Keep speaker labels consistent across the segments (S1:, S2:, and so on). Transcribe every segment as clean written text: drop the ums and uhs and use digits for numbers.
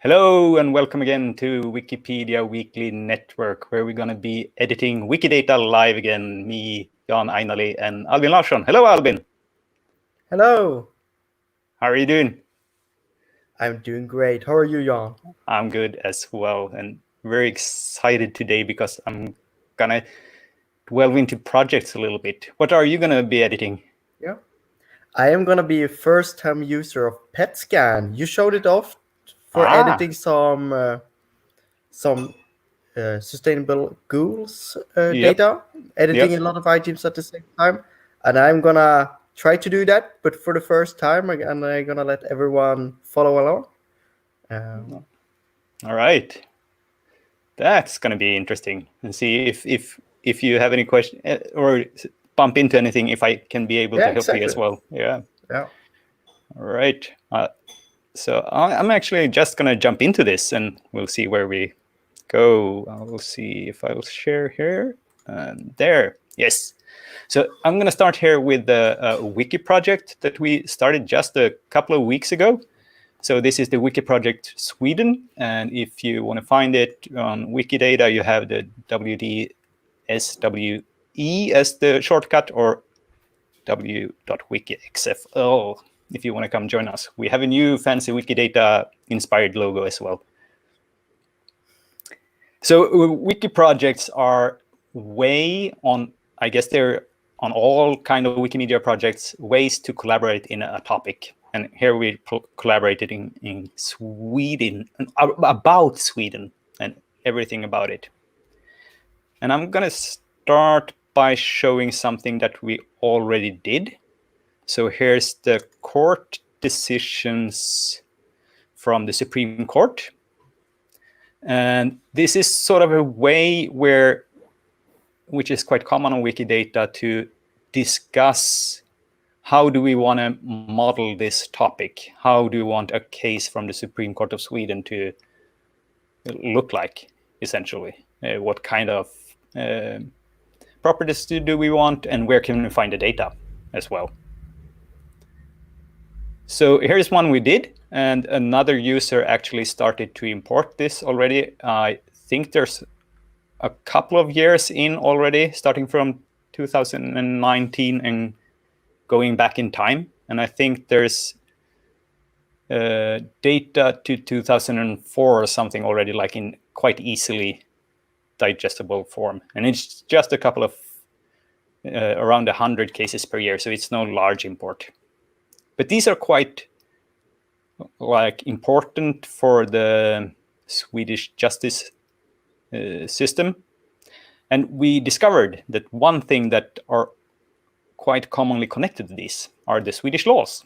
S1: Hello and welcome again to Wikipedia Weekly Network, where we're going to be editing Wikidata live again. Me, Jan Ainali, and Albin Larsson. Hello, Albin.
S2: Hello.
S1: How are you doing?
S2: I'm doing great. How are you, Jan?
S1: I'm good as well, and very excited today because I'm going to delve into projects a little bit. What are you going to be editing?
S2: Yeah. I am going to be a first-time user of Petscan. You showed it off for editing some sustainable goals data, editing a lot of items at the same time. And I'm going to try to do that, but for the first time, and I'm going to let everyone follow along.
S1: All right. That's going to be interesting, and see if you have any question or bump into anything, if I can be able to help you as well. Yeah. All right. So I'm actually just going to jump into this, and we'll see where we go. I'll see if I will share here. And there. Yes. So I'm going to start here with the Wiki project that we started just a couple of weeks ago. So this is the WikiProject Sweden, and if you want to find it on Wikidata, you have the WDSWE as the shortcut, or w.wikixfl if you want to come join us. We have a new fancy Wikidata-inspired logo as well. So Wiki projects are way on, I guess they're on all kind of Wikimedia projects, ways to collaborate in a topic. And here we collaborated in Sweden, about Sweden and everything about it. And I'm going to start by showing something that we already did. So here's the court decisions from the Supreme Court. And this is sort of a way which is quite common on Wikidata, to discuss how do we want to model this topic? How do we want a case from the Supreme Court of Sweden to look like, essentially? What kind of properties do we want, and where can we find the data as well? So here's one we did, and another user actually started to import this already. I think there's a couple of years in already, starting from 2019 and going back in time. And I think there's data to 2004 or something already, like in quite easily digestible form. And it's just a couple of, around 100 cases per year, so it's no large import. But these are quite important for the Swedish justice system. And we discovered that one thing that are quite commonly connected to these are the Swedish laws.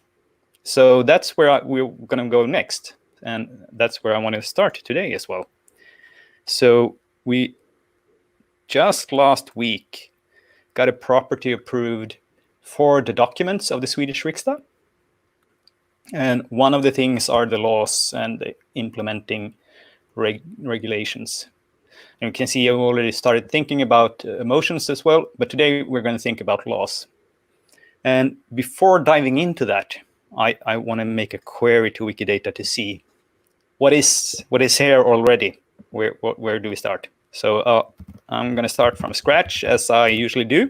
S1: So that's where we're going to go next. And that's where I want to start today as well. So we just last week got a property approved for the documents of the Swedish Riksdag. And one of the things are the laws and the implementing regulations. And you can see I've already started thinking about emotions as well, but today we're going to think about laws. And before diving into that, I want to make a query to Wikidata to see what is here already. Where do we start? So I'm going to start from scratch, as I usually do,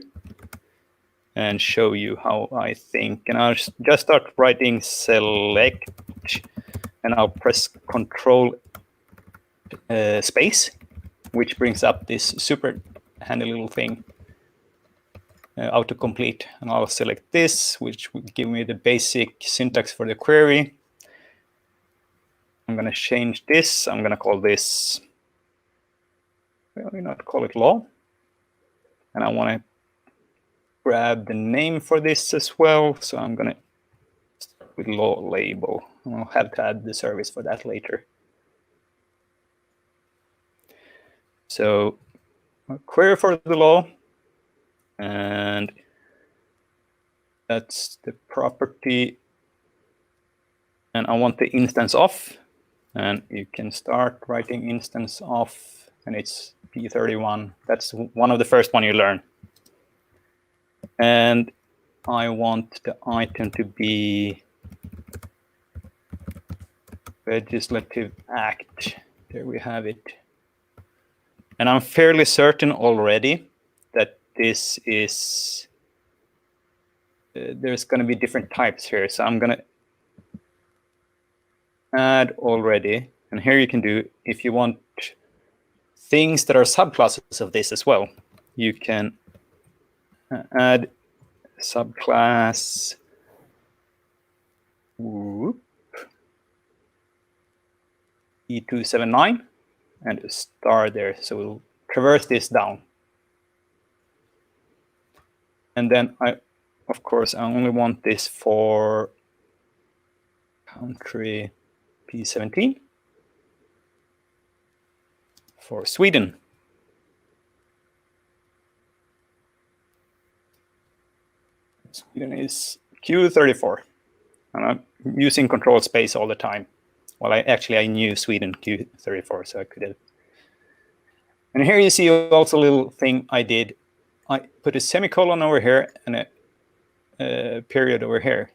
S1: and show you how I think. And I'll just start writing select, and I'll press Control space, which brings up this super handy little thing, autocomplete. And I'll select this, which will give me the basic syntax for the query. I'm going to change this. I'm going to call this, well, not call it law. And I want to grab the name for this as well. So I'm going to start with law label. I'll have to add the service for that later. So a query for the law, and that's the property. And I want the instance off, and you can start writing instance off, and it's P31. That's one of the first one you learn. And I want the item to be legislative act. There we have it. And I'm fairly certain already that this is, there's going to be different types here. So I'm going to add already. And here you can do, if you want things that are subclasses of this as well, you can add subclass. E279 and a star there. So we'll traverse this down. And then of course, I only want this for country P17 for Sweden. Sweden is Q34. And I'm using control space all the time. Well, I knew Sweden Q34, so I could have. And here you see also a little thing I did. I put a semicolon over here and a period over here.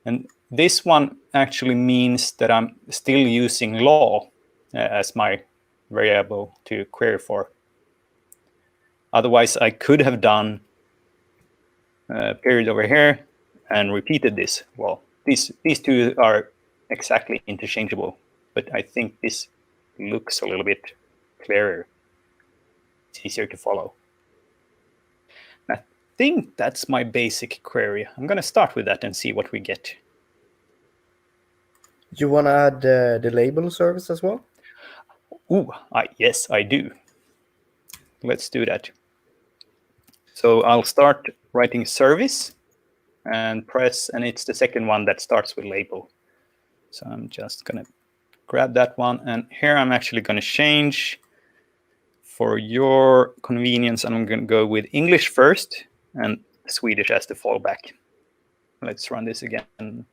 S1: And this one actually means that I'm still using law as my variable to query for. Otherwise, I could have done a period over here and repeated this. Well, these two are exactly interchangeable, but I think this looks a little bit clearer. It's easier to follow. I think that's my basic query. I'm going to start with that and see what we get.
S2: You want to add the label service as well?
S1: Yes, I do. Let's do that. So I'll start writing service and press, and it's the second one that starts with label. So I'm just going to grab that one. And here I'm actually going to change for your convenience. I'm going to go with English first and Swedish as the fallback. Let's run this again.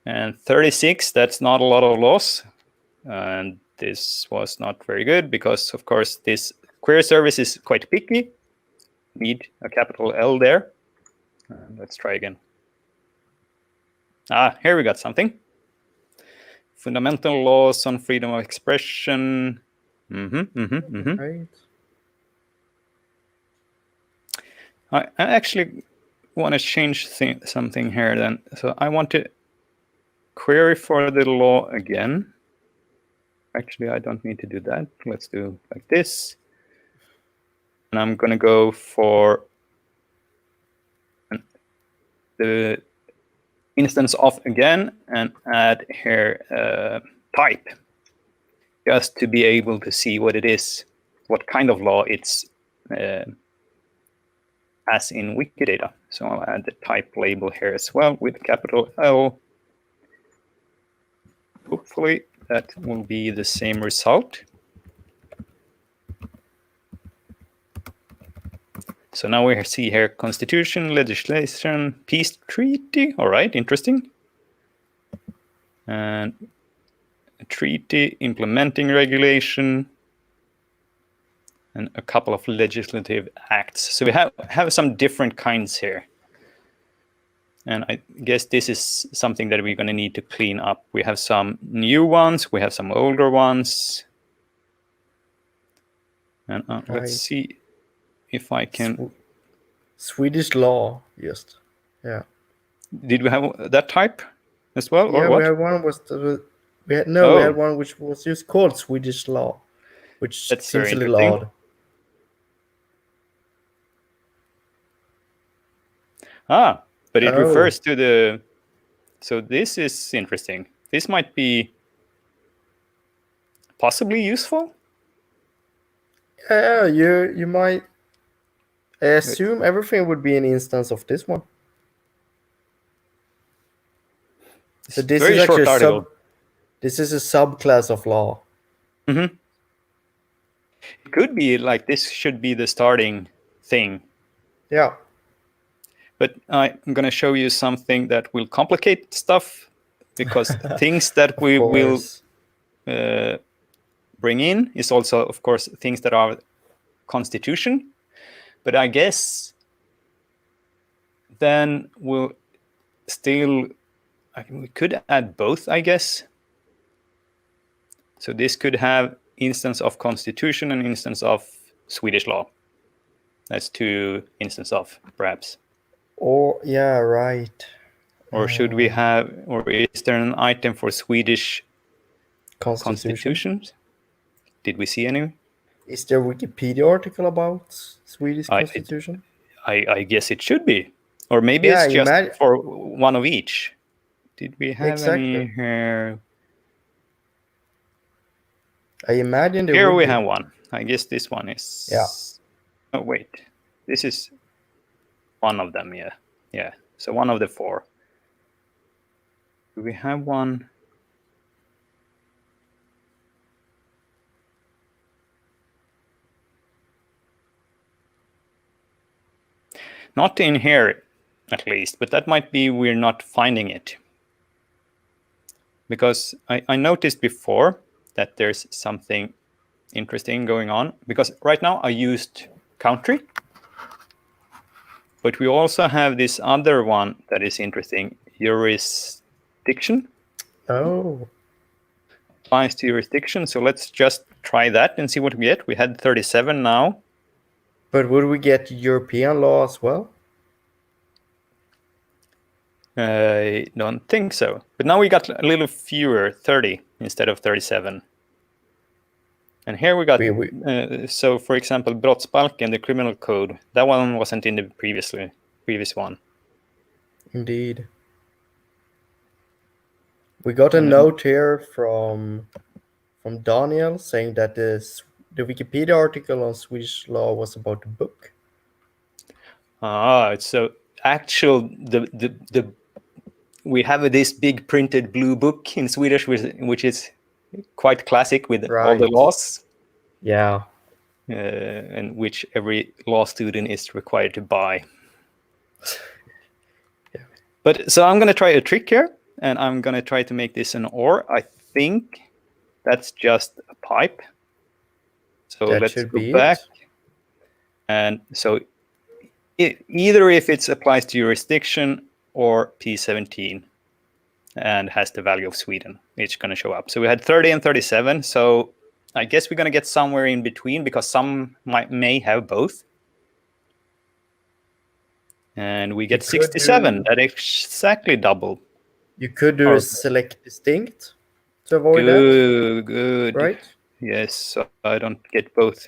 S1: And 36, that's not a lot of loss. And this was not very good because, of course, this query service is quite picky. Need a capital L there. Let's try again. Here we got something. Fundamental laws on freedom of expression. Right. I actually want to change something here then. So I want to query for the law again. Actually, I don't need to do that. Let's do like this. And I'm going to go for the instance of again and add here type, just to be able to see what it is, what kind of law it's as in Wikidata. So I'll add the type label here as well with capital L. Hopefully that will be the same result. So now we see here constitution, legislation, peace treaty. All right, interesting. And a treaty, implementing regulation, and a couple of legislative acts. So we have some different kinds here. And I guess this is something that we're going to need to clean up. We have some new ones. We have some older ones. And let's see if I can.
S2: Swedish law, just. Yeah.
S1: Did we have that type as well?
S2: Yeah,
S1: or what?
S2: we had one we had one which was just called Swedish law, which seems a little odd.
S1: But it refers to the. So this is interesting. This might be possibly useful.
S2: Yeah, you might. I assume everything would be an instance of this one. So this is actually this is a subclass of law.
S1: Mm-hmm. It could be like this should be the starting thing.
S2: Yeah.
S1: But I'm going to show you something that will complicate stuff, because things that we will bring in is also, of course, things that are constitution. But I guess then we'll still we could add both, I guess. So this could have instance of Constitution and instance of Swedish law. That's 2 instances of, perhaps.
S2: Or yeah, right.
S1: Or should we have, or is there an item for Swedish constitutions? Did we see any?
S2: Is there a Wikipedia article about Swedish constitution?
S1: I guess it should be. Or maybe it's just for one of each. Did we have any here?
S2: I imagine
S1: here we have one. I guess this one is...
S2: Yeah.
S1: Oh, wait. This is one of them, yeah. Yeah, so one of the 4. Do we have one? Not in here, at least, but that might be we're not finding it. Because I noticed before that there's something interesting going on. Because right now I used country. But we also have this other one that is interesting, jurisdiction.
S2: Oh.
S1: Applies to jurisdiction. So let's just try that and see what we get. We had 37 now.
S2: But would we get European law as well?
S1: I don't think so. But now we got a little fewer, 30 instead of 37. And here we got, so for example, brottsbalken, the criminal code, that one wasn't in the previous one.
S2: Indeed. We got a note here from Daniel saying that the Wikipedia article on Swedish law was about the book.
S1: So actual we have this big printed blue book in Swedish, which is quite classic with all the laws.
S2: Yeah.
S1: And which every law student is required to buy.
S2: Yeah.
S1: But so I'm going to try a trick here, and I'm going to try to make this an OR. I think that's just a pipe. So let's go back. And so either if it applies to jurisdiction or P17 and has the value of Sweden, it's going to show up. So we had 30 and 37. So I guess we're going to get somewhere in between because some may have both. And we get 67. That is exactly double.
S2: You could do a select distinct to avoid that.
S1: Good.
S2: Right?
S1: Yes, so I don't get both.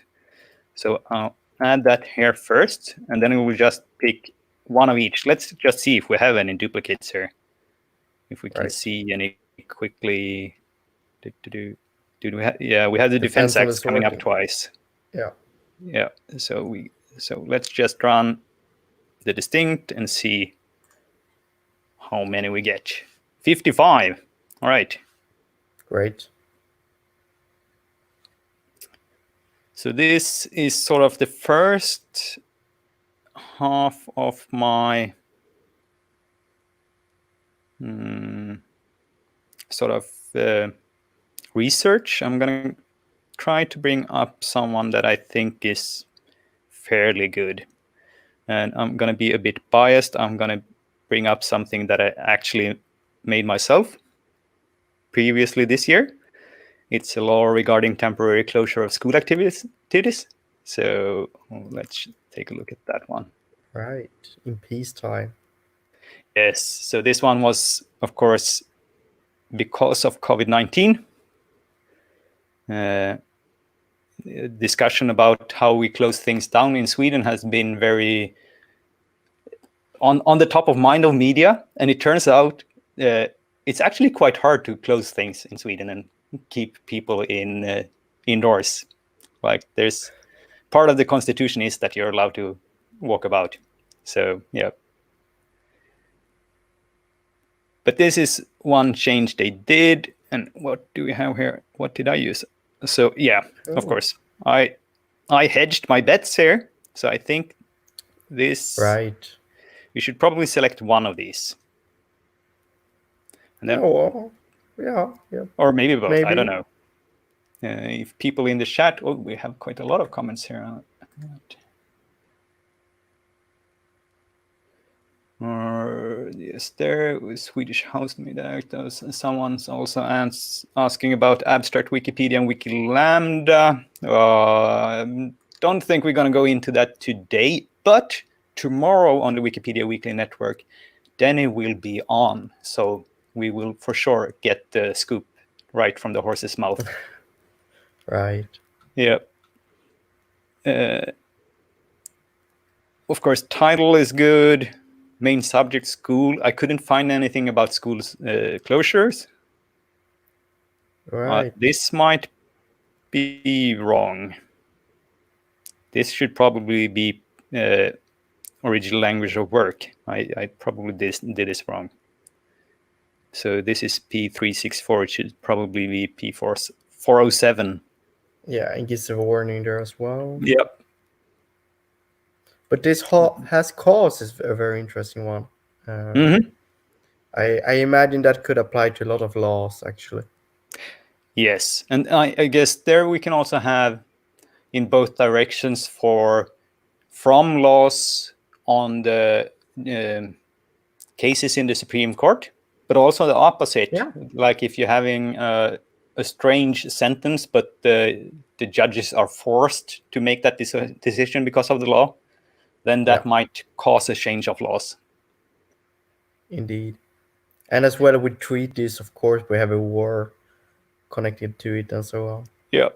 S1: So I'll add that here first, and then we will just pick one of each. Let's just see if we have any duplicates here. If we can see any quickly. We have the defense acts coming up twice.
S2: Yeah.
S1: Yeah. So let's just run the distinct and see how many we get. 55. All right.
S2: Great.
S1: So this is sort of the first half of my sort of research. I'm going to try to bring up someone that I think is fairly good. And I'm going to be a bit biased. I'm going to bring up something that I actually made myself previously this year. It's a law regarding temporary closure of school activities. So let's take a look at that one.
S2: Right, in peacetime.
S1: Yes, so this one was, of course, because of COVID-19. Discussion about how we close things down in Sweden has been very on the top of mind of media. And it turns out it's actually quite hard to close things in Sweden and keep people indoors. Like there's part of the constitution is that you're allowed to walk about. So yeah. But this is one change they did. And what do we have here? What did I use? So yeah, of course, I hedged my bets here. So I think this.
S2: Right.
S1: We should probably select one of these. And then,
S2: yeah.
S1: Or maybe both. I don't know. If people in the chat, we have quite a lot of comments here. Yes, there was Swedish housemaid actors. Someone's also asking about abstract Wikipedia and Wikilambda. Don't think we're going to go into that today, but tomorrow on the Wikipedia Weekly Network, Denny will be on. So we will for sure get the scoop right from the horse's mouth.
S2: Right.
S1: Yeah. Of course, title is good. Main subject, school. I couldn't find anything about schools closures.
S2: Right.
S1: This might be wrong. This should probably be original language of work. I probably did this wrong. So this is P364. It should probably be P407.
S2: Yeah, and gives a warning there as well.
S1: Yep.
S2: But this has cause is a very interesting one. I imagine that could apply to a lot of laws, actually.
S1: Yes, and I guess there we can also have in both directions from laws on the cases in the Supreme Court, but also the opposite.
S2: Yeah.
S1: Like if you're having a strange sentence, but the judges are forced to make that decision because of the law, then that might cause a change of laws.
S2: Indeed. And as well with treaties, of course, we have a war connected to it and so on.
S1: Yeah.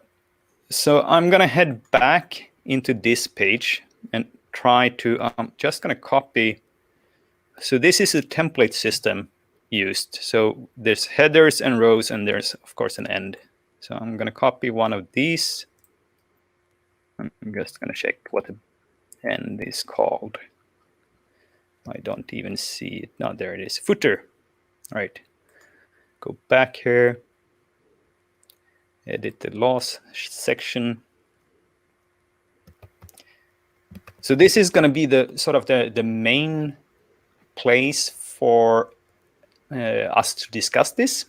S1: So I'm going to head back into this page and try to, I'm just going to copy. So this is a template system used. So there's headers and rows, and there's, of course, an end. So I'm going to copy one of these. I'm just going to check what the end is called. I don't even see it. No, there it is. Footer. All right. Go back here. Edit the laws section. So this is going to be the sort of the main place for us to discuss this.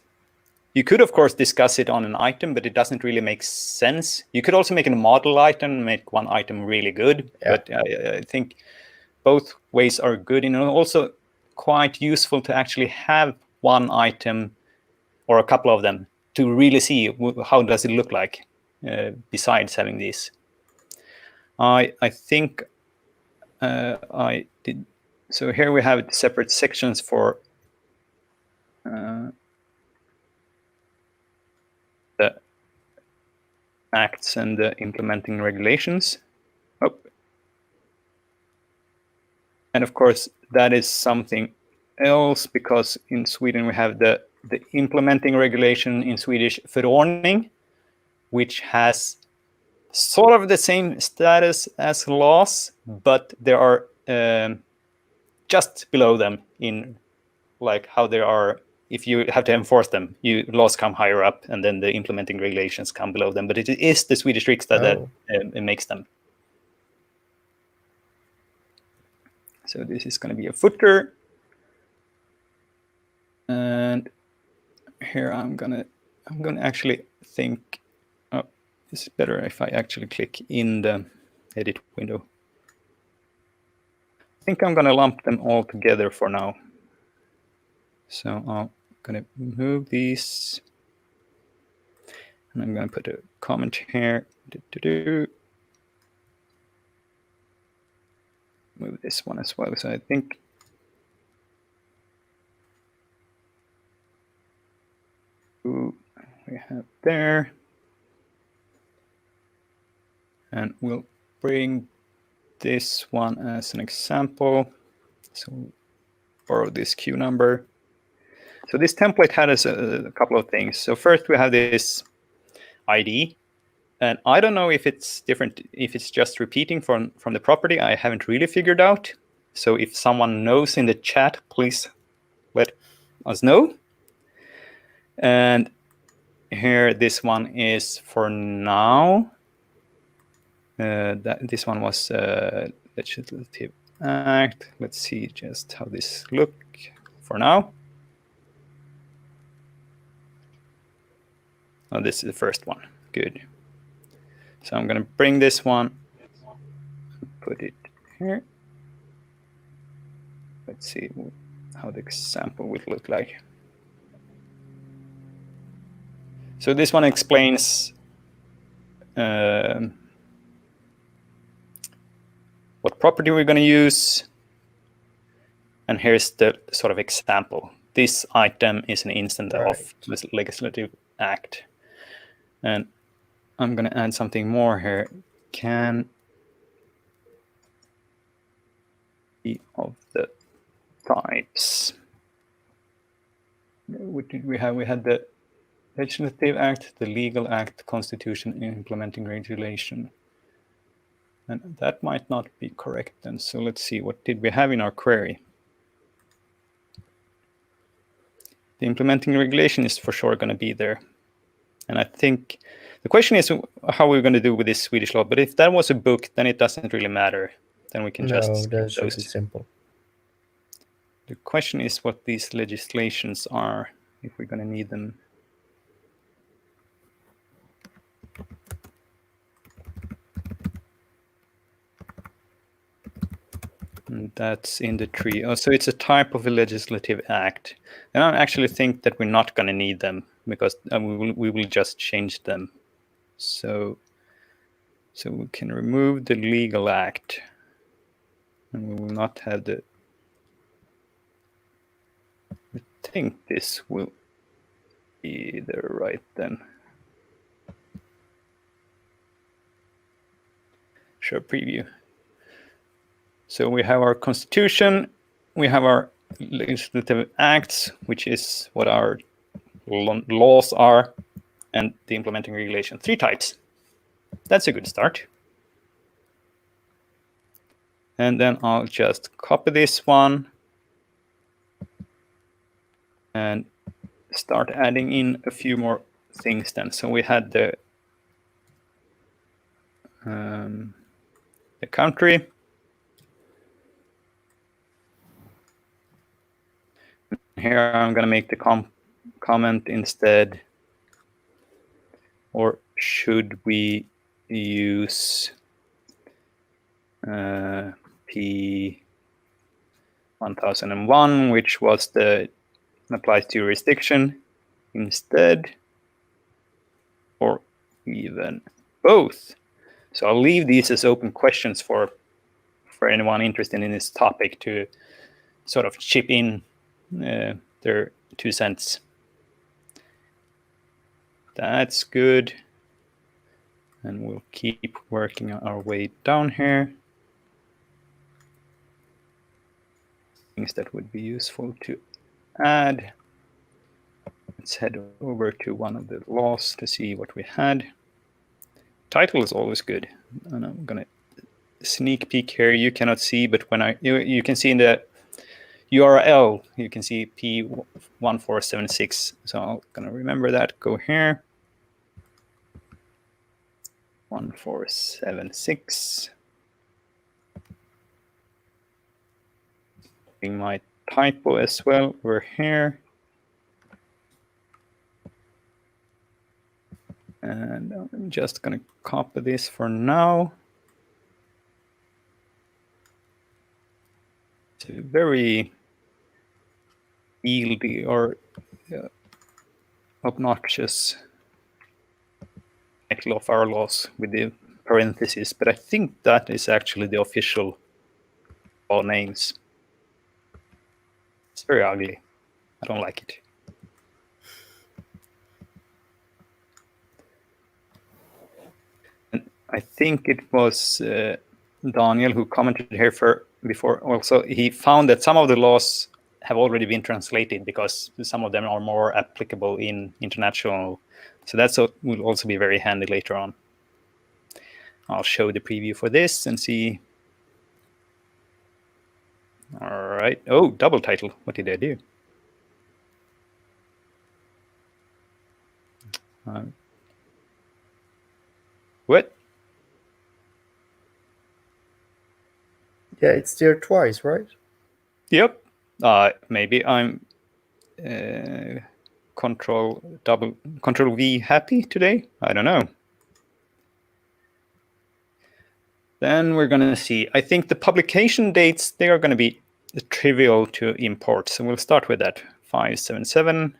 S1: You could, of course, discuss it on an item, but it doesn't really make sense. You could also make a model item, make one item really good. Yeah. But I think both ways are good, and also quite useful to actually have one item or a couple of them to really see how does it look like besides having these. I think I did. So here we have separate sections for the acts and the implementing regulations. Oh. And of course, that is something else, because in Sweden we have the implementing regulation, in Swedish förordning, which has sort of the same status as laws, but there are just below them in like how there are, if you have to enforce them, laws come higher up, and then the implementing regulations come below them. But it is the Swedish riksdag that makes them. So this is going to be a footer. And here I'm gonna actually think, oh, it's better if I actually click in the edit window. I think I'm gonna lump them all together for now. So I'm gonna move these, and I'm gonna put a comment here. Move this one as well. So I think we have there, and we'll bring this one as an example. So we'll borrow this queue number. So this template has a couple of things. So first we have this ID, and I don't know if it's different, if it's just repeating from the property. I haven't really figured out. So if someone knows in the chat, please let us know. And here, this one is for now. This one was legislative act. Let's see just how this look for now. Oh, this is the first one. Good. So I'm going to bring this one, put it here. Let's see how the example would look like. So this one explains what property we're going to use. And here's the sort of example. This item is an instance of this legislative act. And I'm going to add something more here. Can be of the types. What did we have? We had the legislative act, the legal act, constitution, implementing regulation. And that might not be correct then. So let's see, what did we have in our query? The implementing regulation is for sure going to be there. And I think the question is how we're going to do with this Swedish law. But if that was a book, then it doesn't really matter. Then we can just skip
S2: that should
S1: those.
S2: be simple.
S1: The question is what these legislations are, if we're going to need them. And that's in the tree. Oh, so it's a type of a legislative act. And I actually think that we're not going to need them because we will just change them. So we can remove the legal act. And we will not have the... I think this will be the right then. Show preview. So we have our constitution, we have our legislative acts, which is what our laws are, and the implementing regulation. 3 types. That's a good start. And then I'll just copy this one and start adding in a few more things then. So we had the country. Here I'm going to make the comment instead. Or should we use P1001, which was the applies to jurisdiction instead? Or even both? So I'll leave these as open questions for anyone interested in this topic to sort of chip in their 2 cents. That's good. And we'll keep working our way down here. Things that would be useful to add. Let's head over to one of the laws to see what we had. Title is always good. And I'm going to sneak peek here. You cannot see, but when you can see in the URL, you can see P1476. So I'm going to remember that. Go here. 1476. My typo as well. We're here. And I'm just going to copy this for now. It's a very yieldy or obnoxious title of our laws with the parentheses, but I think that is actually the official law names. It's very ugly. I don't like it. And I think it was Daniel who commented here before also. He found that some of the laws have already been translated because some of them are more applicable in international. So that will also be very handy later on. I'll show the preview for this and see. All right. Oh, double title. What did I do? What?
S2: Yeah, it's there twice, right?
S1: Yep. Maybe I'm Control V happy today. I don't know. Then we're going to see. I think the publication dates, they are going to be trivial to import. So we'll start with that 577.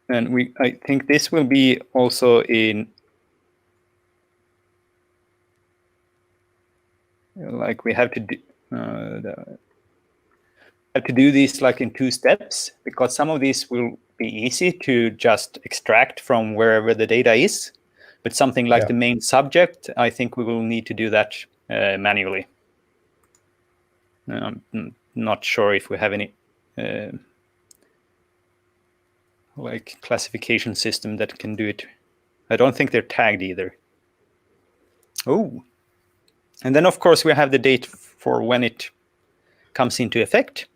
S1: And I think this will be also in, like we have to do these like in 2 steps, because some of these will be easy to just extract from wherever the data is, but something like the main subject, I think we will need to do that manually. I'm not sure if we have any like classification system that can do it. I don't think they're tagged either. Oh, and then of course we have the date for when it comes into effect.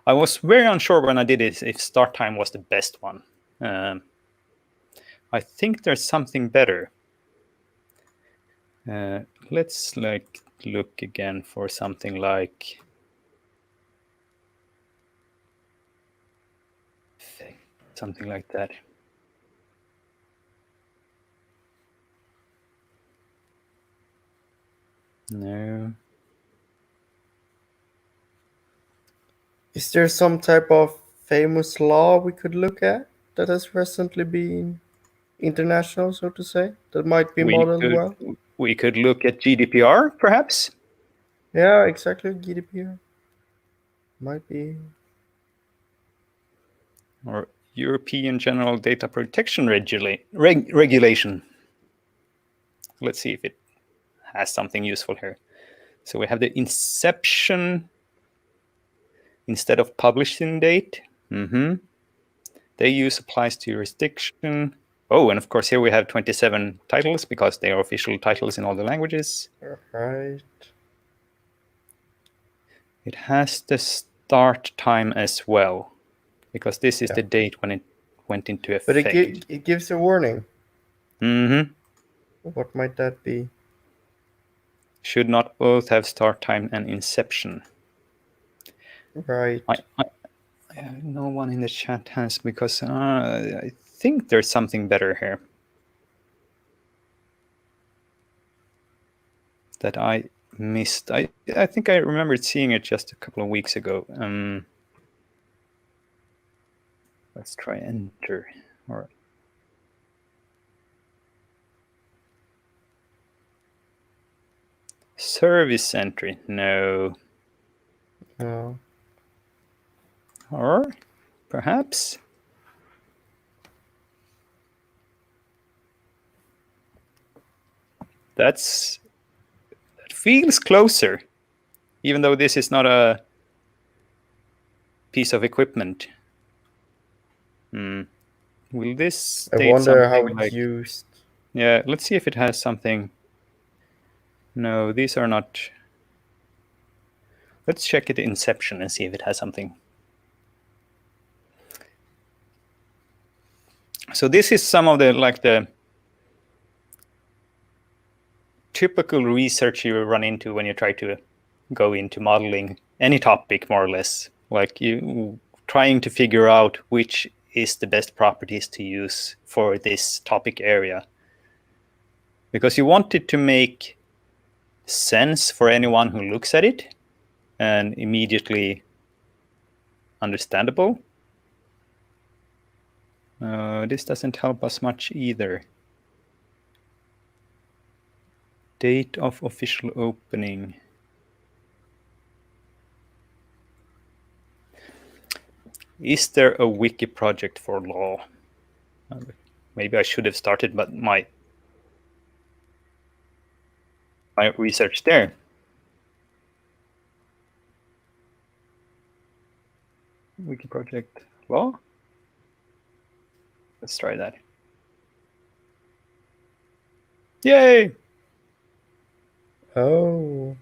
S1: I was very unsure when I did it if start time was the best one. I think there's something better. Let's like look again for something like that. No.
S2: Is there some type of famous law we could look at that has recently been international, so to say, that might be modeled well?
S1: We could look at GDPR, perhaps?
S2: Yeah, exactly. GDPR. Might be.
S1: Or European General Data Protection Regulation. Let's see if it has something useful here. So we have the inception instead of publishing date. They use applies to jurisdiction. Oh, and of course here we have 27 titles because they are official titles in all the languages.
S2: Right.
S1: It has the start time as well, because this is the date when it went into effect.
S2: But it gives a warning. What might that be?
S1: Should not both have start time and inception.
S2: Right.
S1: No one in the chat has, because I think there's something better here that I missed. I think I remembered seeing it just a couple of weeks ago. Let's try enter. All right. Service entry, no.
S2: No.
S1: Or perhaps that feels closer, even though this is not a piece of equipment. Will this?
S2: I wonder how it's used.
S1: Yeah, let's see if it has something. No, these are not. Let's check it inception and see if it has something. So this is some of the typical research you run into when you try to go into modeling any topic, more or less. Like you trying to figure out which is the best properties to use for this topic area. Because you want it to make sense for anyone who looks at it and immediately understandable. This doesn't help us much either. Date of official opening. Is there a wiki project for law? Maybe I should have started, but my research there. WikiProject law. Let's try that. Yay!
S2: Oh.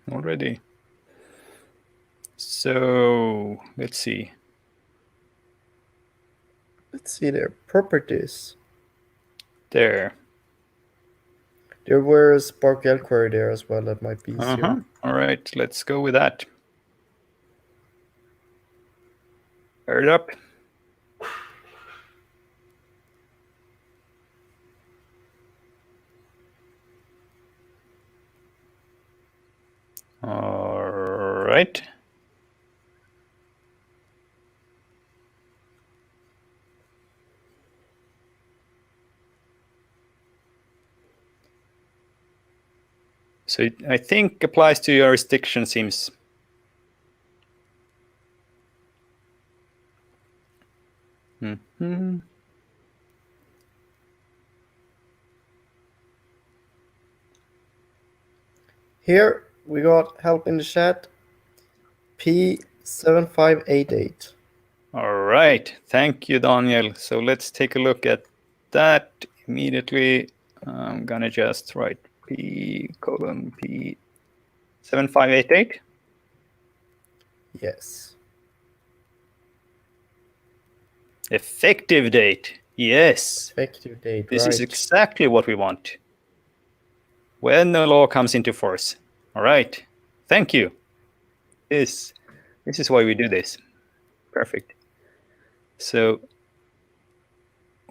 S1: Already. So let's see.
S2: Let's see their properties.
S1: There.
S2: There were a SPARQL query there as well. That might be easier.
S1: All right, let's go with that. Fire it up. right. So I think applies to jurisdiction seems. Mm-hmm.
S2: Here we got help in the chat. P7588.
S1: All right. Thank you, Daniel. So let's take a look at that immediately. I'm going to just write P:7588.
S2: Yes.
S1: Effective date. Yes.
S2: Effective date,
S1: This
S2: right.
S1: is exactly what we want. When the law comes into force. All right. Thank you. This is why we do this. Perfect. So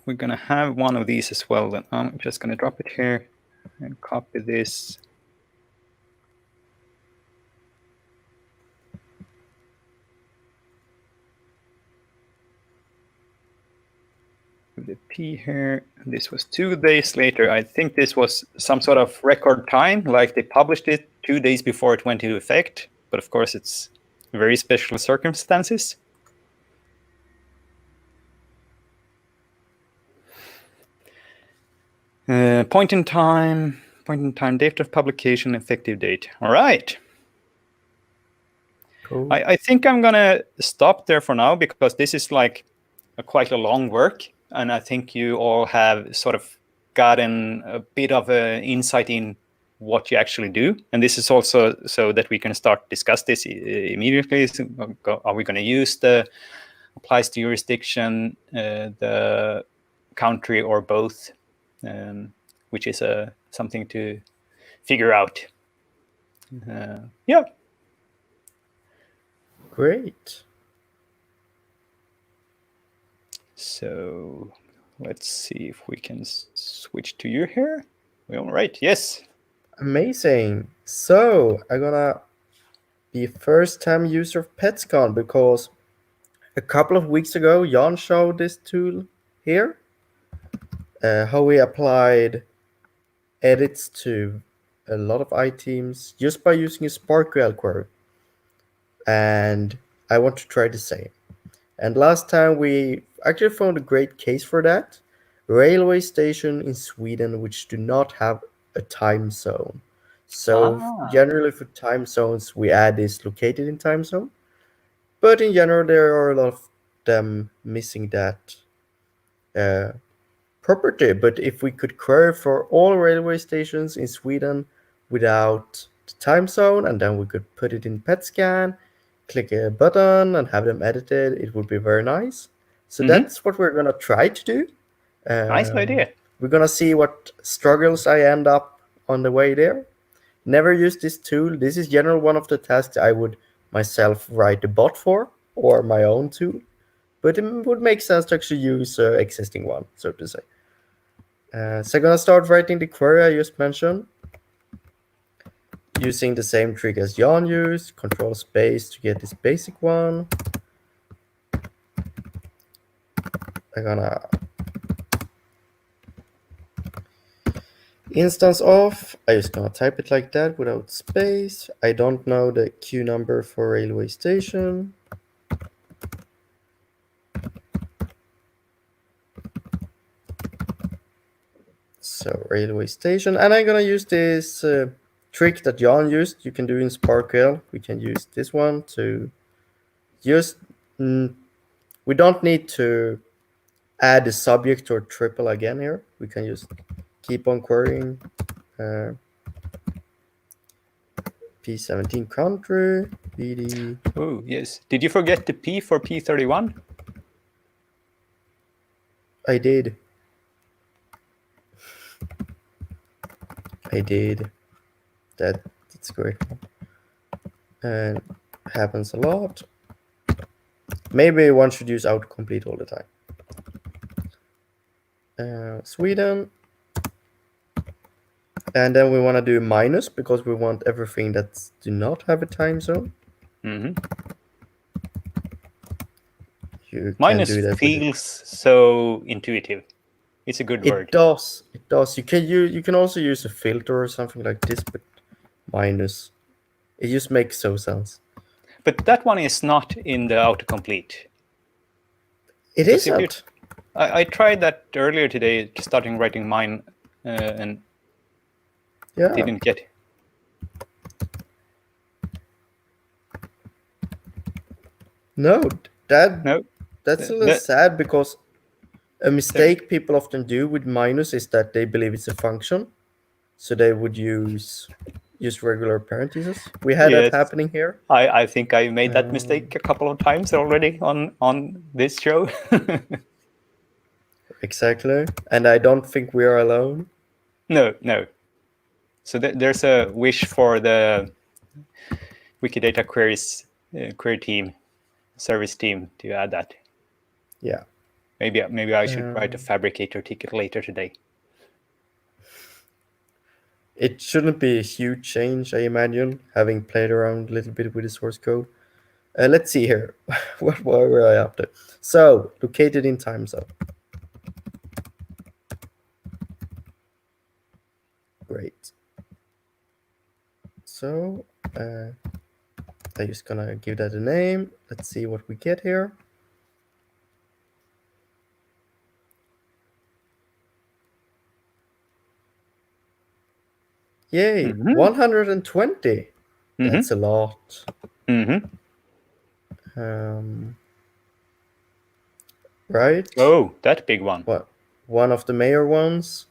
S1: we're going to have one of these as well. Then I'm just going to drop it here and copy this. The P here. This was 2 days later. I think this was some sort of record time, like they published it 2 days before it went into effect. But of course, it's very special circumstances. Point in time, date of publication, effective date. All right.
S2: Cool.
S1: I think I'm gonna stop there for now because this is like quite a long work, and I think you all have sort of gotten a bit of an insight in what you actually do, and this is also so that we can start discuss this immediately. So are we going to use the applies to jurisdiction, the country, or both, which is something to figure out. Yeah.
S2: Great.
S1: So let's see if we can switch to you here. All right. Yes.
S2: Amazing. So I'm gonna be a first-time user of Petscan because a couple of weeks ago Jan showed this tool here, how we applied edits to a lot of items just by using a SPARQL query. And I want to try the same. And last time we actually found a great case for that. Railway station in Sweden which do not have a time zone. So generally for time zones, we add is located in time zone. But in general, there are a lot of them missing that property. But if we could query for all railway stations in Sweden without the time zone, and then we could put it in Petscan, click a button and have them edited, it would be very nice. So that's what we're going to try to do.
S1: Nice idea.
S2: We're going to see what struggles I end up on the way there. Never use this tool. This is generally one of the tasks I would myself write a bot for, or my own tool. But it would make sense to actually use an existing one, so to say. So I'm going to start writing the query I just mentioned, using the same trick as Jan used, control space to get this basic one. I'm gonna instance of, I'm just gonna type it like that without space. I don't know the queue number for railway station. So railway station, and I'm gonna use this trick that Jan used. You can do in SPARQL. We can use this one to just, we don't need to add the subject or triple again here. We can just keep on querying P17 country, BD.
S1: Oh, yes. Did you forget the P for P31?
S2: I did. That's great. And happens a lot. Maybe one should use autocomplete all the time. Sweden. And then we want to do minus because we want everything that do not have a time zone.
S1: Mm-hmm.
S2: You
S1: Minus
S2: can do that
S1: feels so intuitive. It's a good word.
S2: It does. It does. You can also use a filter or something like this, but minus. It just makes so sense.
S1: But that one is not in the autocomplete.
S2: It isn't.
S1: I tried that earlier today, starting writing mine, and didn't get it.
S2: No,
S1: No.
S2: that's a little sad because a mistake people often do with minus is that they believe it's a function, so they would use regular parentheses. We had that happening here.
S1: I think I made that mistake a couple of times already on this show.
S2: Exactly, and I don't think we are alone.
S1: No. So there's a wish for the Wikidata queries query team, service team to add that.
S2: Yeah.
S1: Maybe I should write a Fabricator ticket later today.
S2: It shouldn't be a huge change, I imagine, having played around a little bit with the source code. Let's see here. What were I up to? So, located in time zone. Great. So, I'm just gonna give that a name. Let's see what we get here. Yay, 120. That's a lot. Right?
S1: Oh, that big one.
S2: What? One of the major ones.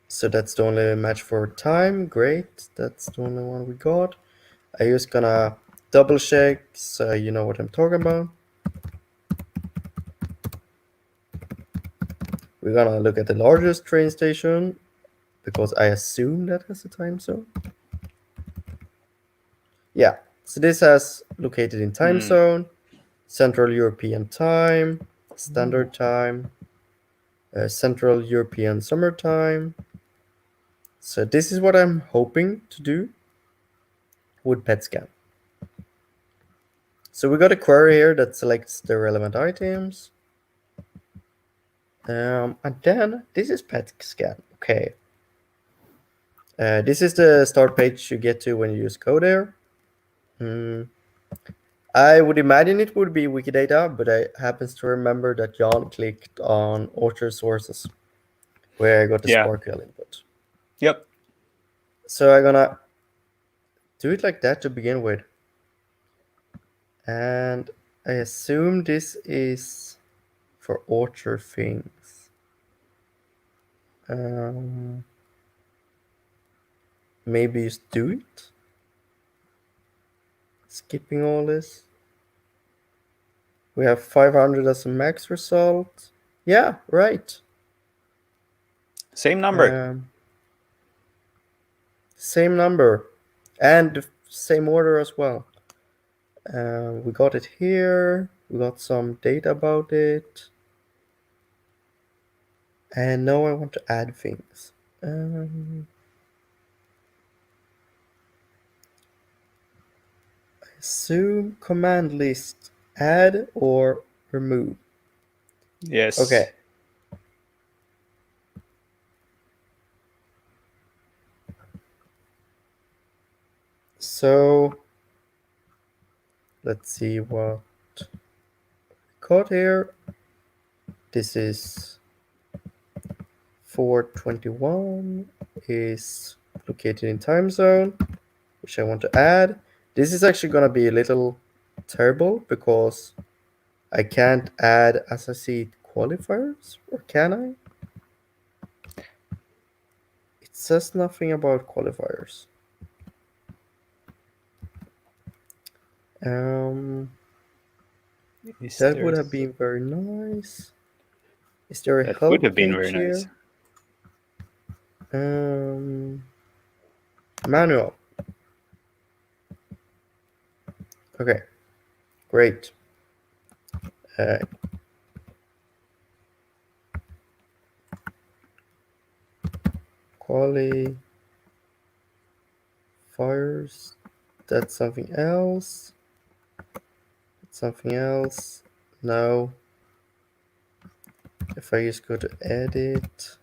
S2: So that's the only match for time. Great. That's the only one we got. I'm just gonna double check so you know what I'm talking about. We're gonna look at the largest train station because I assume that has a time zone. Yeah, so this has located in time zone, Central European time, Standard Time, Central European Summertime. So this is what I'm hoping to do with Petscan. So we got a query here that selects the relevant items. And then this is Petscan. Okay. This is the start page you get to when you use Codair. I would imagine it would be Wikidata, but I happens to remember that Jan clicked on author sources, where I got the SPARQL input.
S1: Yep.
S2: So I'm gonna do it like that to begin with. And I assume this is for author things. Maybe just do it. Skipping all this. We have 500 as a max result. Yeah, right.
S1: Same number.
S2: Same number. And same order as well. We got it here. We got some data about it. And now I want to add things. Assume command list add or remove.
S1: Yes.
S2: Okay. So let's see what we got here. This is 421 is located in time zone, which I want to add. This is actually going to be a little terrible because I can't add as I see it qualifiers, or can I? It says nothing about qualifiers. That would have been very nice. Is there a help
S1: would have been
S2: page
S1: very
S2: here?
S1: Nice.
S2: Manual. Okay, great. qualifiers. That's something else. That's something else. No. If I just go to edit.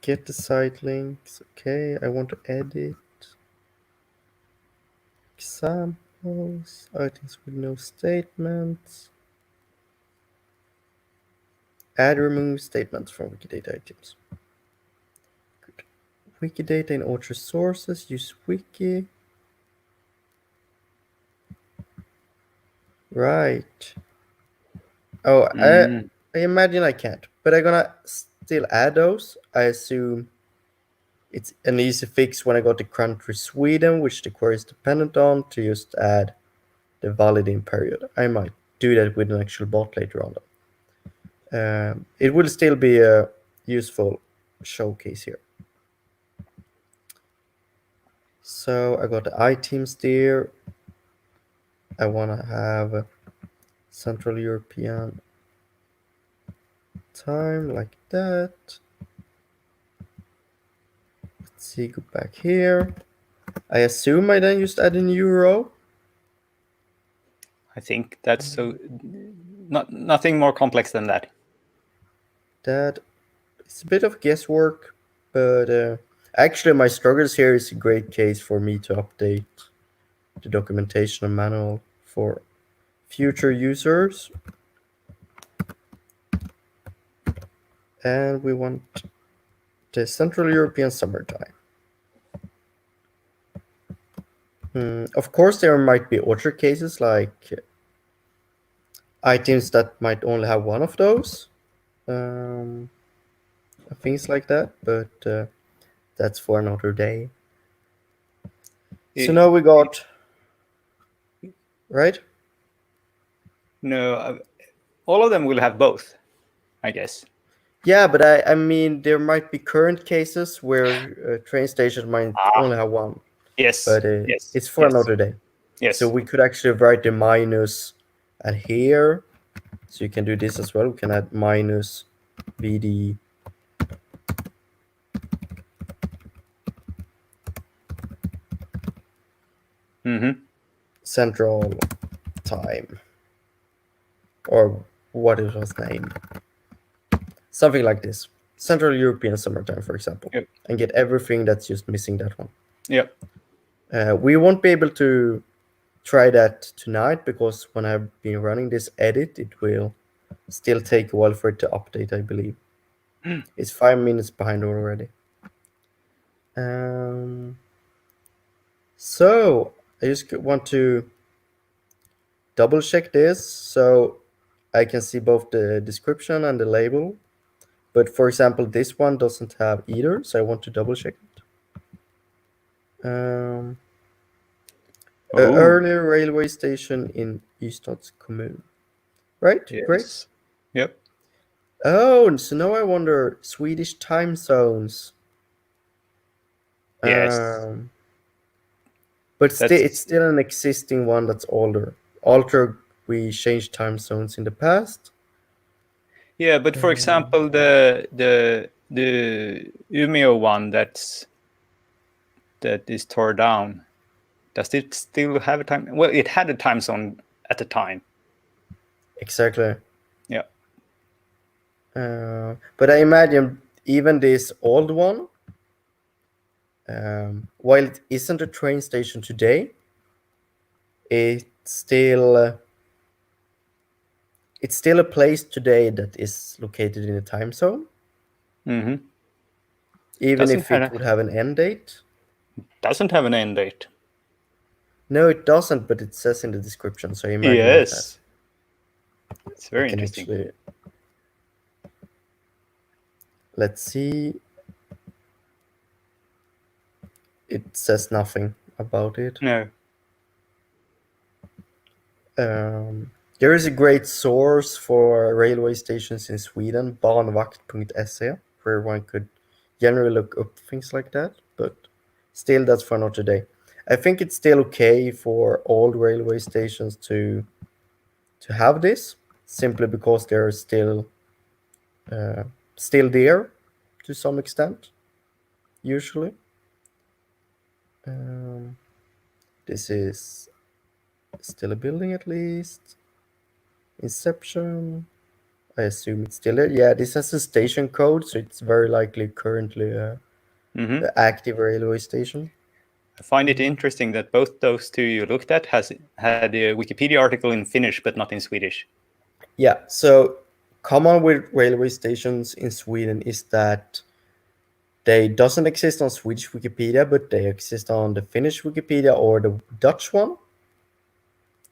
S2: Get the site links. Okay, I want to edit. Examples. Items with no statements. Add remove statements from Wikidata items. Good. Wikidata in author sources. Use wiki. Right. Oh, I imagine I can't, but I'm gonna still add those. I assume it's an easy fix when I go to country Sweden, which the query is dependent on, to just add the validating period. I might do that with an actual bot later on. It will still be a useful showcase here. So I got the items there. I want to have Central European time like that. Let's see, go back here. I assume I then just add a new row.
S1: I think that's so nothing more complex than that.
S2: That it's a bit of guesswork, but actually my struggles here is a great case for me to update the documentation and manual for future users. And we want the Central European summertime. Of course, there might be other cases like items that might only have one of those, things like that, but that's for another day. So now we got, right?
S1: No, all of them will have both, I guess.
S2: Yeah, but I mean, there might be current cases where train stations might only have one.
S1: Yes.
S2: But
S1: yes.
S2: it's for another day.
S1: Yes.
S2: So we could actually write the minus and here. So you can do this as well. We can add minus VD. Central time. Or what it was named. Something like this. Central European summertime, for example.
S1: Yep.
S2: And get everything that's just missing that one.
S1: Yep.
S2: We won't be able to try that tonight because when I've been running this edit, it will still take a while for it to update, I believe. It's 5 minutes behind already. So I just want to double check this so I can see both the description and the label. But for example, this one doesn't have either, so I want to double check it. Earlier railway station in Ystads kommun. Right?
S1: Yes.
S2: Great.
S1: Yep.
S2: Oh, so now I wonder Swedish time zones.
S1: Yes.
S2: But it's still an existing one that's older. We changed time zones in the past.
S1: Yeah, but for example, the Umeå one that is tore down, does it still have a time? Well, it had a time zone at the time.
S2: Exactly.
S1: Yeah.
S2: But I imagine even this old one, while it isn't a train station today, it's still a place today that is located in a time zone.
S1: Mm-hmm.
S2: Even if it would have an end date.
S1: Doesn't have an end date.
S2: No, it doesn't, but it says in the description, so I imagine
S1: yes. It's very interesting.
S2: Actually, let's see. It says nothing about it.
S1: No.
S2: There is a great source for railway stations in Sweden, banvakt.se, where one could generally look up things like that, but still that's for another day. I think it's still okay for old railway stations to have this, simply because they're still there to some extent, usually. Um, this is still a building at least. Inception. I assume it's still there. Yeah, this has a station code, so it's very likely currently a active railway station.
S1: I find it interesting that both those two you looked at had a Wikipedia article in Finnish, but not in Swedish.
S2: Yeah, so common with railway stations in Sweden is that they doesn't exist on Swedish Wikipedia, but they exist on the Finnish Wikipedia or the Dutch one.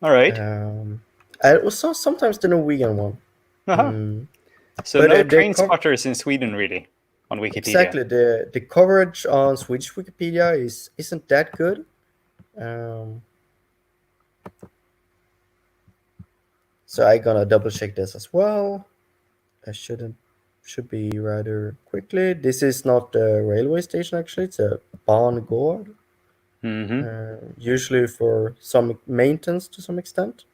S1: All right.
S2: And also sometimes the Norwegian one.
S1: So
S2: But
S1: no train spotters in Sweden, really, on Wikipedia.
S2: Exactly. The coverage on Swedish Wikipedia isn't that good. So I'm gonna double check this as well. I should be rather quickly. This is not a railway station actually. It's a bangård. Usually for some maintenance to some extent.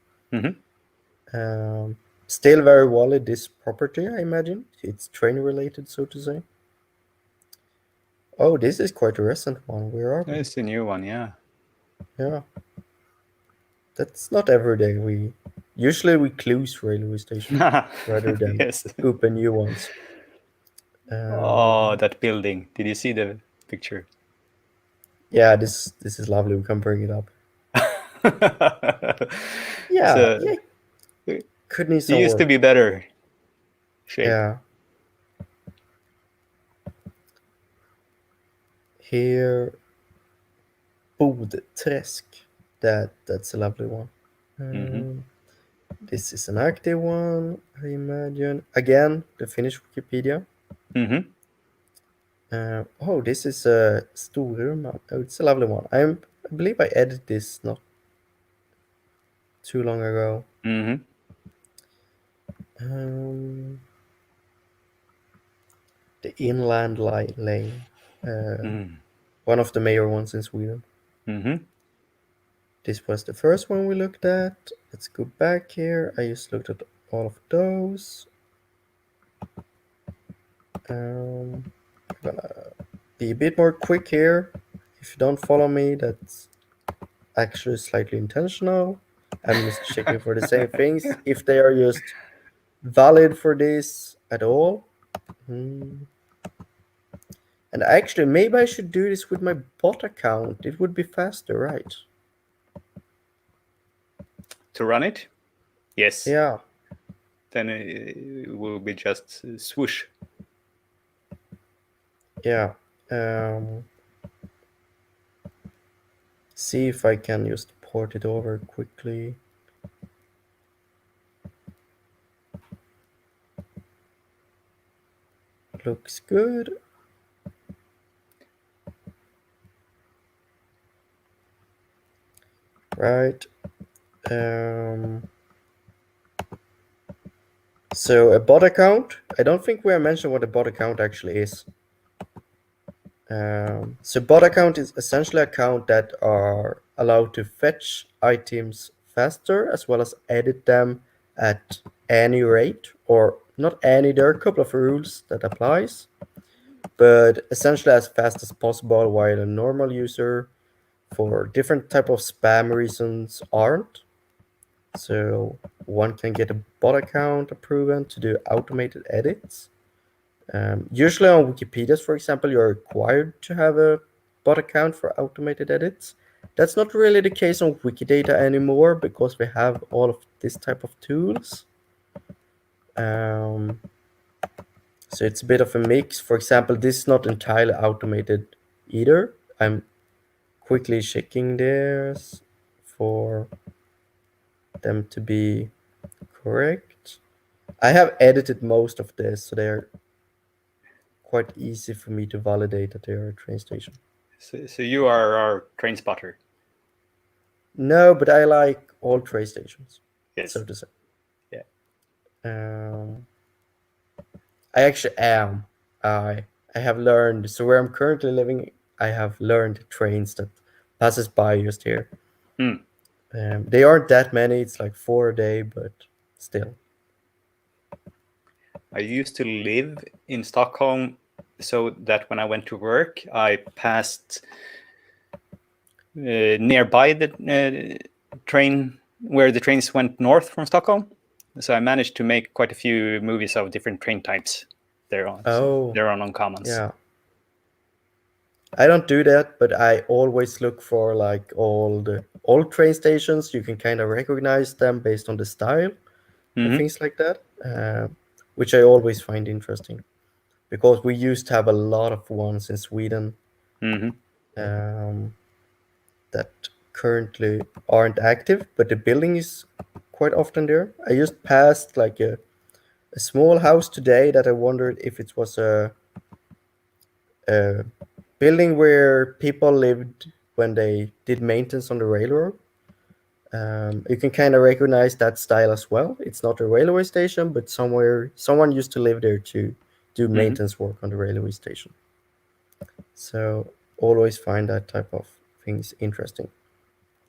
S2: Still very valid, this property, I imagine. It's train related, so to say. Oh, this is quite a recent one. Where are we?
S1: It's a new one, yeah.
S2: Yeah. That's not every day. Usually we close railway stations rather than open new ones.
S1: Oh, that building. Did you see the picture?
S2: Yeah, this is lovely. We can bring it up. Yeah,
S1: so,
S2: yeah. Could need some
S1: it used
S2: work.
S1: to be better shape.
S2: Yeah. Here, Bodträsk. That's a lovely one. This is an active one, I imagine. Again, the Finnish Wikipedia. Oh, this is a Storuman. Oh, it's a lovely one. I believe I edited this not too long ago. The Inland Lane. One of the major ones in Sweden. This was the first one we looked at. Let's go back here. I just looked at all of those. I'm gonna be a bit more quick here. If you don't follow me, that's actually slightly intentional. I'm just checking for the same things. If they are just valid for this at all. And actually, maybe I should do this with my bot account. It would be faster, right?
S1: To run it? Yes.
S2: Yeah.
S1: Then it will be just swoosh.
S2: Yeah. See if I can just port it over quickly. Looks good. Right. So a bot account. I don't think we have mentioned what a bot account actually is. So bot account is essentially an account that are allowed to fetch items faster as well as edit them at any rate, or not any. There are a couple of rules that applies, but essentially as fast as possible, while a normal user for different type of spam reasons aren't. So one can get a bot account approved to do automated edits. Usually on Wikipedia, for example, you're required to have a bot account for automated edits. That's not really the case on Wikidata anymore because we have all of this type of tools. So it's a bit of a mix. For example, this is not entirely automated either. I'm quickly checking this for them to be correct. I have edited most of this, so they're quite easy for me to validate that they are a train station.
S1: So you are our train spotter?
S2: No, but I like all train stations,
S1: yes.
S2: So to say.
S1: Yeah.
S2: I actually am. I have learned, so where I'm currently living, I have learned trains that passes by just here.
S1: Hmm.
S2: They aren't that many. It's like 4 a day, but still.
S1: I used to live in Stockholm, so that when I went to work, I passed nearby the train where the trains went north from Stockholm. So I managed to make quite a few movies of different train types there on. So
S2: Oh,
S1: they're on Uncommons.
S2: yeah. I don't do that, but I always look for like all the old train stations. You can kind of recognize them based on the style and
S1: Mm-hmm.
S2: things like that, which I always find interesting because we used to have a lot of ones in Sweden
S1: Mm-hmm.
S2: That currently aren't active, but the building is quite often there. I just passed like a small house today that I wondered if it was a building where people lived when they did maintenance on the railroad. You can kind of recognize that style as well. It's not a railway station, but somewhere someone used to live there to do
S1: Mm-hmm.
S2: maintenance work on the railway station. So always find that type of things interesting.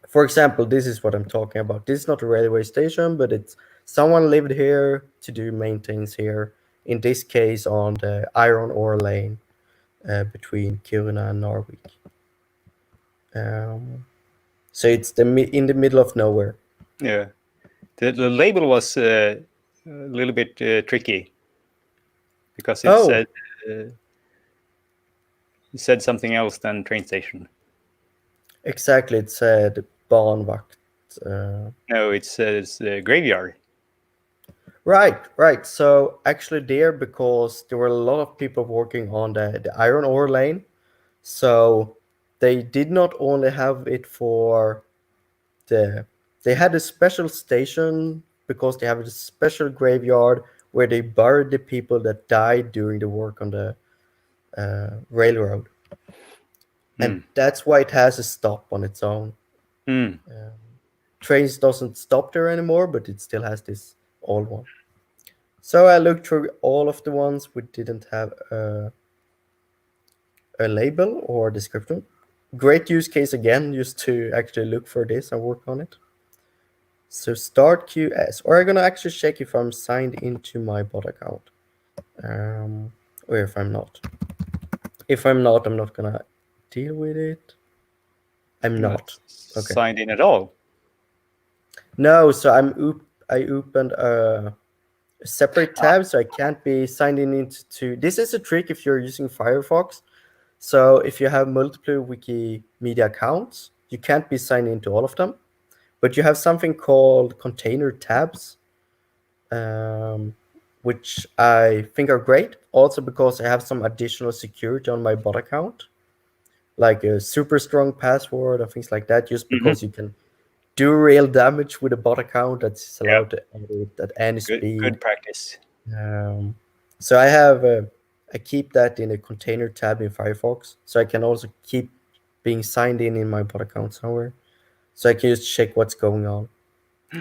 S2: For example, this is what I'm talking about. This is not a railway station, but it's someone lived here to do maintenance here. In this case, on the iron ore lane between Kiruna and Narvik. So it's in the middle of nowhere.
S1: Yeah. The label was a little bit tricky because
S2: Oh,
S1: it said something else than train station.
S2: exactly. It said Banvakt.
S1: No, it says graveyard.
S2: Right. So actually, there because there were a lot of people working on the iron ore lane, so they did not only have it for they had a special station because they have a special graveyard where they buried the people that died during the work on the railroad, and
S1: Mm.
S2: that's why it has a stop on its own.
S1: Mm.
S2: Trains doesn't stop there anymore, but it still has this old one. So I looked through all of the ones we didn't have a label or description. Great use case again, just to actually look for this and work on it. So start QS, or I'm gonna actually check if I'm signed into my bot account, or if I'm not. If I'm not, I'm not gonna deal with it. I'm
S1: You're not
S2: not. Okay.
S1: signed in at all.
S2: No, so I opened a separate tab, so I can't be signed in into. This is a trick if you're using Firefox. So if you have multiple Wikimedia accounts, you can't be signed into all of them, but you have something called container tabs, which I think are great. Also because I have some additional security on my bot account, like a super strong password or things like that, just
S1: Mm-hmm.
S2: because you can do real damage with a bot account that's
S1: Yeah.
S2: allowed to edit at any speed.
S1: Good practice.
S2: Um, so I keep that in a container tab in Firefox, so I can also keep being signed in my bot account somewhere, so I can just check what's going on.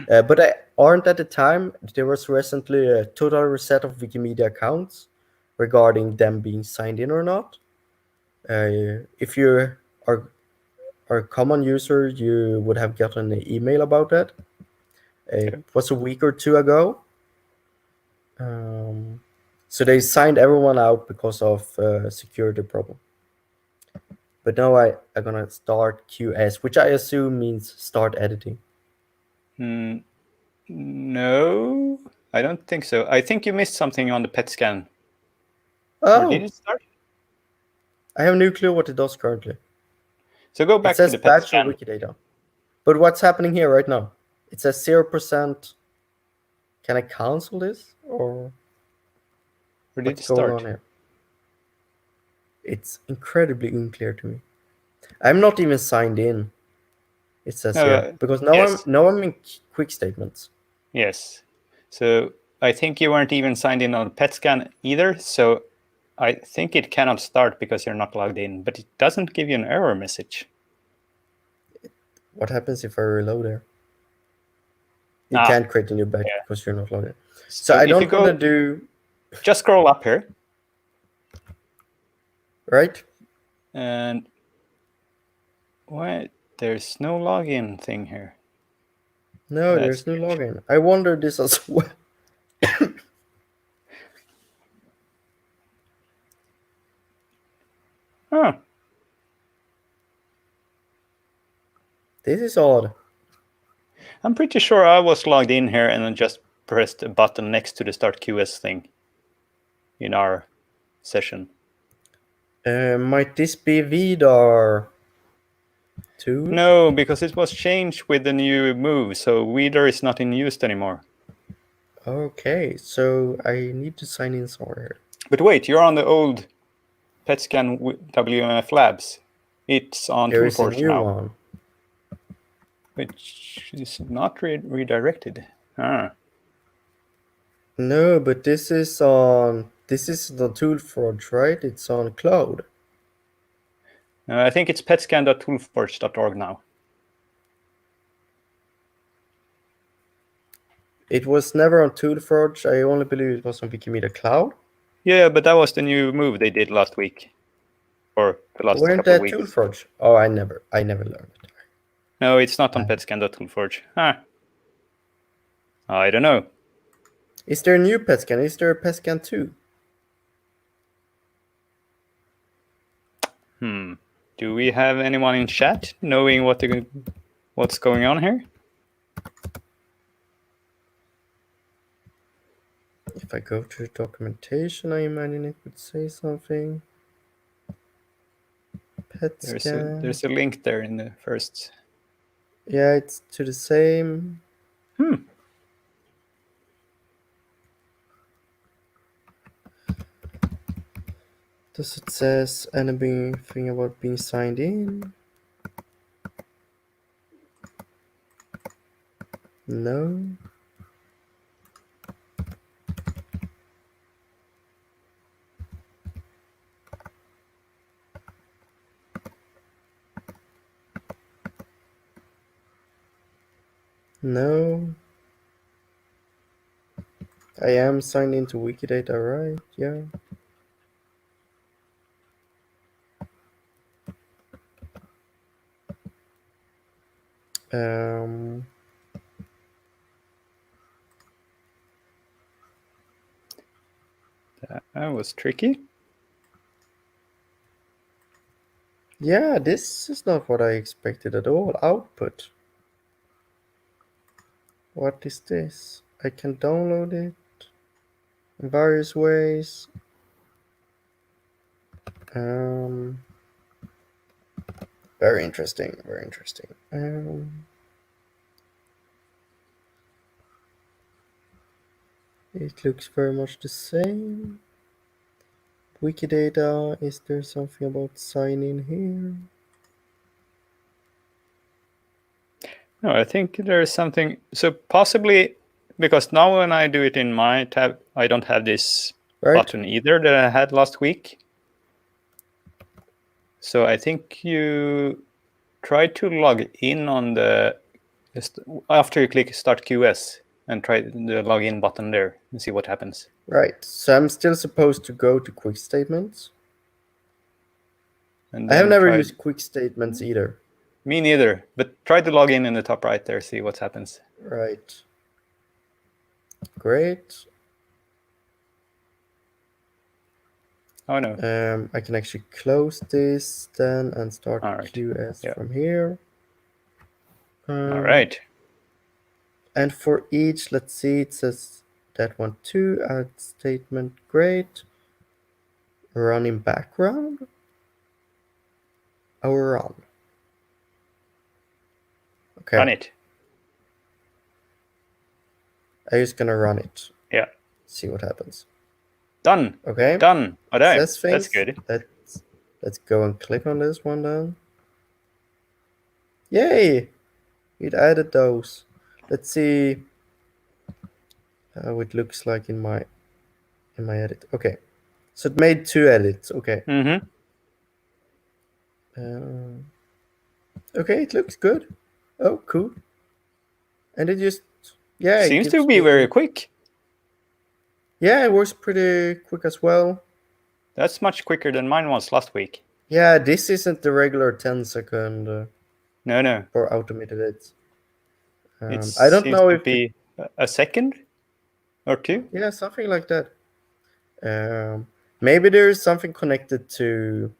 S2: But I aren't at the time. There was recently a total reset of Wikimedia accounts regarding them being signed in or not. If you are a common user, you would have gotten an email about that. It
S1: Yeah.
S2: was a week or two ago. So they signed everyone out because of security problem. But now I'm gonna start QS, which I assume means start editing.
S1: Mm, no, I don't think so. I think you missed something on the Petscan. Or did
S2: Oh,
S1: it start?
S2: I have no clue what it does currently.
S1: So go
S2: It
S1: back to
S2: says
S1: the
S2: batch or
S1: Petscan.
S2: Wikidata. But what's happening here right now? It says 0%. Can I cancel this? Or
S1: Or did
S2: what's
S1: it
S2: going on
S1: start?
S2: here? It's incredibly unclear to me. I'm not even signed in, it says here. Because
S1: Yes.
S2: now I'm in quick statements.
S1: Yes. So I think you weren't even signed in on Petscan either. So I think it cannot start because you're not logged in, but it doesn't give you an error message.
S2: What happens if I reload there? You can't create a new batch
S1: Yeah.
S2: because you're not logged in. So
S1: So
S2: I
S1: if you
S2: don't want to
S1: go,
S2: do
S1: just scroll up here.
S2: right.
S1: And what? there's no login thing here.
S2: No, there's no login. I wonder this as well.
S1: Huh.
S2: This is odd.
S1: I'm pretty sure I was logged in here and then just pressed a button next to the Start QS thing in our session.
S2: Might this be Vidar too?
S1: No, because it was changed with the new move, so Weeder is not in use anymore.
S2: Okay, so I need to sign in somewhere.
S1: But wait, you're on the old Petscan WMF Labs. It's on
S2: There is a
S1: Toolforge
S2: new
S1: now,
S2: one.
S1: which is not redirected. Ah.
S2: No, but this is the Toolforge, right? It's on cloud.
S1: I think it's petscan.toolforge.org now.
S2: It was never on Toolforge. I only believe it was on Wikimedia Cloud.
S1: Yeah, but that was the new move they did last week, or the last couple of weeks.
S2: Toolforge? Oh, I never learned it.
S1: No, it's not on petscan.toolforge. I don't know.
S2: Is there a new Petscan? Is there a Petscan 2?
S1: Do we have anyone in chat knowing what's going on here?
S2: If I go to the documentation, I imagine it would say something. Petscan.
S1: There's a link there in the first.
S2: Yeah, it's to the same. Does it says anything about being signed in? No. No. I am signed into Wikidata, right? Yeah.
S1: That was tricky.
S2: Yeah, this is not what I expected at all. Output. What is this? I can download it in various ways. Very interesting. Very interesting. It looks very much the same. Wikidata, is there something about sign in here?
S1: No, I think there's something. So possibly, because now when I do it in my tab, I don't have this button either that I had last week. So I think you try to log in on the after you click Start QS and try the login button there and see what happens.
S2: Right. So I'm still supposed to go to quick statements.
S1: And
S2: I have never used quick statements either.
S1: Me neither, but try to log in the top right there, see what happens.
S2: Right. Great.
S1: Oh no.
S2: I can actually close this then and start QS from here.
S1: All right.
S2: And for each, let's see, it says that one too, add statement, great. Run in background. Run. Okay.
S1: Run it.
S2: I'm just gonna run it.
S1: Yeah.
S2: See what happens.
S1: Done.
S2: Okay.
S1: Done. Oh,
S2: That's
S1: good.
S2: Let's go and click on this one then. Yay! It added those. Let's see how it looks like in my edit. Okay. So it made 2 edits. Okay. Okay, it looks good. Oh, cool. And it just,
S1: it seems to be very quick.
S2: Yeah, it was pretty quick as well.
S1: That's much quicker than mine was last week.
S2: Yeah, this isn't the regular 10-second
S1: No.
S2: For automated edits.
S1: It
S2: I don't
S1: seems
S2: know
S1: to
S2: if
S1: be a second or two.
S2: yeah, something like that. Maybe there is something connected to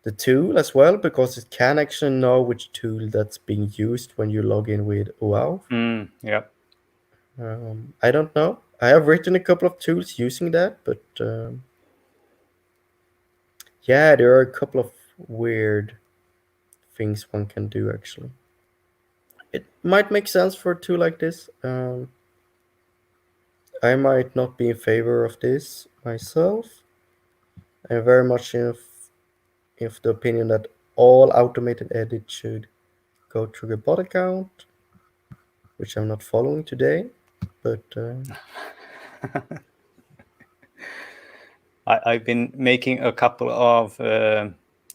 S2: the tool as well, because it can actually know which tool that's being used when you log in with OAuth.
S1: Yeah.
S2: I don't know. I have written a couple of tools using that, but yeah, there are a couple of weird things one can do actually. It might make sense for a tool like this. I might not be in favor of this myself. I'm very much of the opinion that all automated edits should go through the bot account, which I'm not following today, but
S1: I've been making a couple of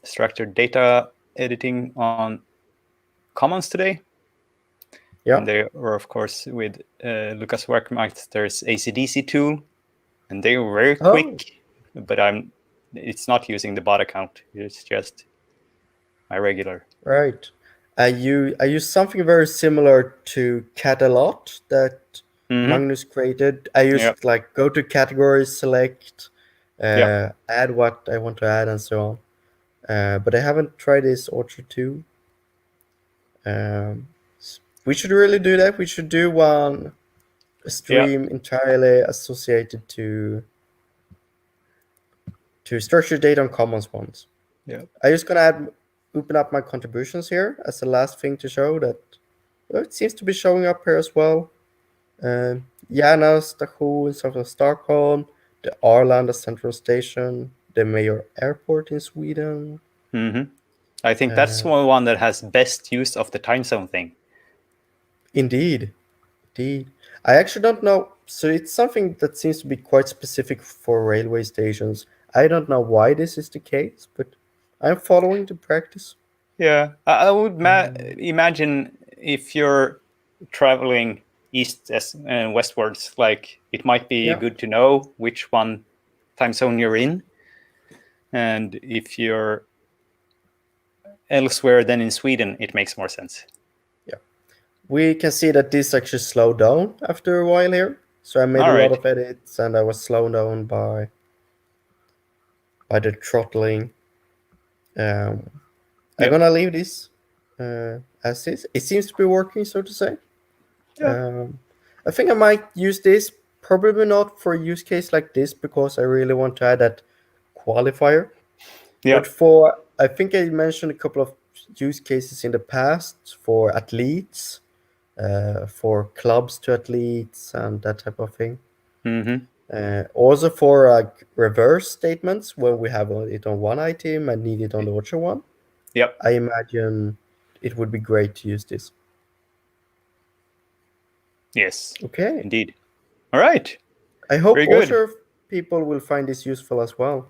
S1: structured data editing on Commons today.
S2: yeah.
S1: And they were, of course, with Lucas Werkmeister's ACDC tool, and they were very quick. But it's not using the bot account. It's just my regular.
S2: Right. I use something very similar to Catalot that Magnus created. I used like go to categories, select, add what I want to add, and so on. But I haven't tried this Orchard 2. We should really do that. We should do a stream entirely associated to structured data on Commons ones.
S1: Yeah.
S2: I'm just gonna open up my contributions here as the last thing to show that it seems to be showing up here as well. Järna station south of Stockholm, the Arlanda Central Station, the Major Airport in Sweden.
S1: I think that's one that has best use of the time zone thing.
S2: Indeed. I actually don't know. So it's something that seems to be quite specific for railway stations. I don't know why this is the case, but I'm following the practice.
S1: Yeah, I would imagine if you're traveling east and westwards, like it might be good to know which one time zone you're in, and if you're elsewhere than in Sweden, it makes more sense.
S2: Yeah, we can see that this actually slowed down after a while here. So I made a lot of edits, and I was slowed down by the throttling. I'm gonna leave this as is. It seems to be working, so to say. I think I might use this, probably not for a use case like this, because I really want to add that qualifier. But I think I mentioned a couple of use cases in the past for athletes, for clubs to athletes, and that type of thing. Also for reverse statements, when we have it on one item and need it on the other one. I imagine it would be great to use this.
S1: Yes.
S2: Okay.
S1: Indeed. All right.
S2: I hope other people will find this useful as well.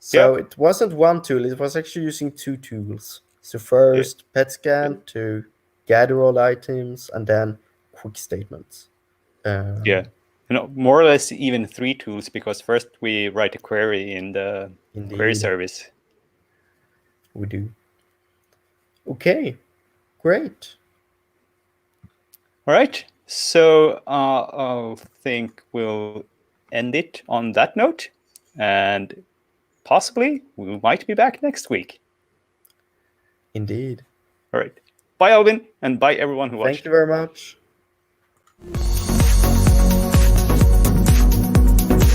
S2: So it wasn't one tool, it was actually using two tools. So first, Petscan to gather all items, and then quick statements.
S1: More or less even three tools, because first we write a query in the query service.
S2: We do. Okay, great.
S1: All right. So I think we'll end it on that note, and possibly we might be back next week.
S2: Indeed.
S1: All right. Bye, Alvin, and bye, everyone who watched.
S2: Thank you very much.